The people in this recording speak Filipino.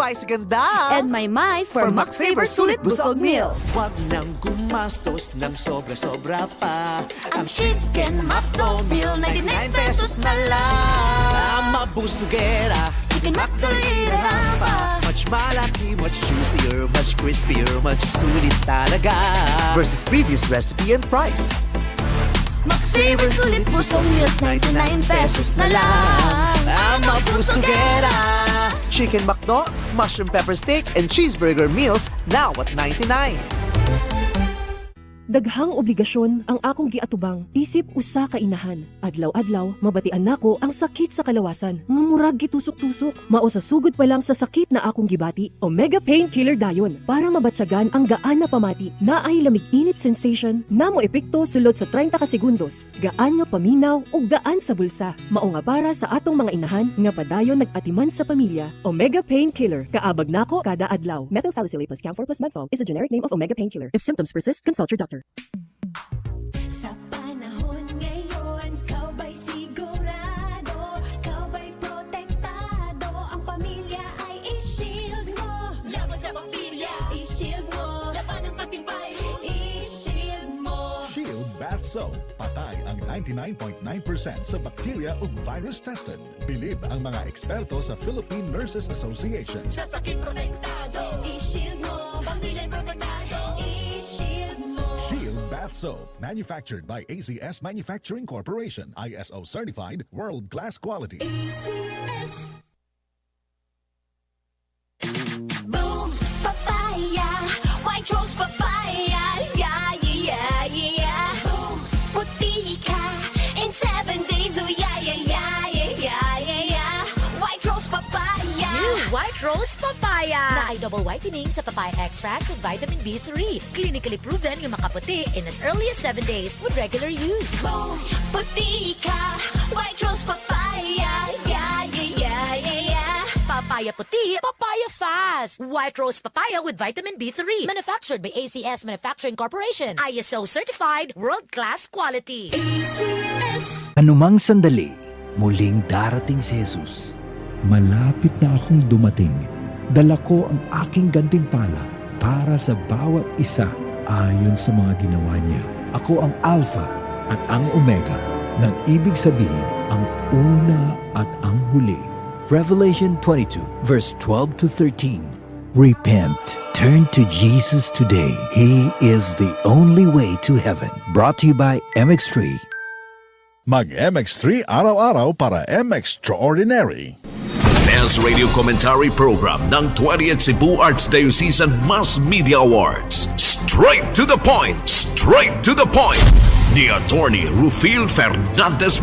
Vice ganda. And my for Max Saver Sulit Busog Meals. Huwag nang gumastos ng sobra-sobra pa. Ang Chicken McDo Meal, 99 pesos na lang. Ang mabusugera, Chicken McDo Irarapa. much malaki, much juicier, much crispier, much sulit talaga versus previous recipe and price. Max Saver Sulit Busog Meals, 99 pesos na lang. Ang mabusugera, Chicken McDo, mushroom pepper steak, and cheeseburger meals now at 99. Daghang obligasyon ang akong giatubang isip usa ka inahan. Adlaw-adlaw mabatian nako ang sakit sa kalawasan nga murag gitusok-tusok. Mao sa sugod pa lang sa sakit na akong gibati, Omega Painkiller dayon para mabatyagan ang gaan na pamati. Naay lamig-init sensation na mo epekto sulod sa 30 ka segundos. Gaan nga paminaw ug gaan sa bulsa. Mao nga para sa atong mga inahan nga padayon nag-atiman sa pamilya. Omega Painkiller kaabag nako kada adlaw. Methyl salicylate plus camphor plus Medfol is a generic name of Omega Painkiller. If symptoms persist, consult your doctor. Sa panahon ngayon, ikaw ba'y sigurado? Ikaw ba'y protektado? Ang pamilya ay i-shield mo. Laban sa bakterya, i-shield mo. Laban ng pating virus, i-shield mo. Shield Bath Soap. Patay ang 99.9% sa bacteria ug virus tested. Bilib ang mga eksperto sa Philippine Nurses Association. Sa sakit protektado, i-shield mo. Pamilya'y protektado, i-shield mo. Shield Bath Soap. Manufactured by ACS Manufacturing Corporation. ISO certified, world-class quality. ACS. Boom, papaya, white rose papaya, yeah, yeah, yeah. Boom, puti ka in 7 days, oh yeah, yeah, yeah, yeah, yeah, yeah. White rose papaya. New White Rose Papaya na ay double whitening sa papaya extracts with vitamin B3. Clinically proven yung makaputi in as early as 7 days with regular use. Boom, puti ka, white rose papaya, yeah, yeah, yeah, yeah, yeah. Papaya puti, papaya fast. White Rose Papaya with vitamin B3. Manufactured by ACS Manufacturing Corporation. ISO certified, world-class quality. ACS. Anumang sandali, muling darating si Jesus. Malapit na akong dumating. Dala ko ang aking gantimpala para sa bawat isa ayon sa mga ginawa niya. Ako ang Alpha at ang Omega, nang ibig sabihin ang una at ang huli. Revelation 22, verse 12 to 13. Repent. Turn to Jesus today. He is the only way to heaven. Brought to you by MX3. Mag-MX3 araw-araw para MX-Extraordinary. Best Radio Commentary Program ng 20th Cebu Arts Diocesan Mass Media Awards. Straight to the point! Straight to the point! Ni Attorney Rufil Fernandez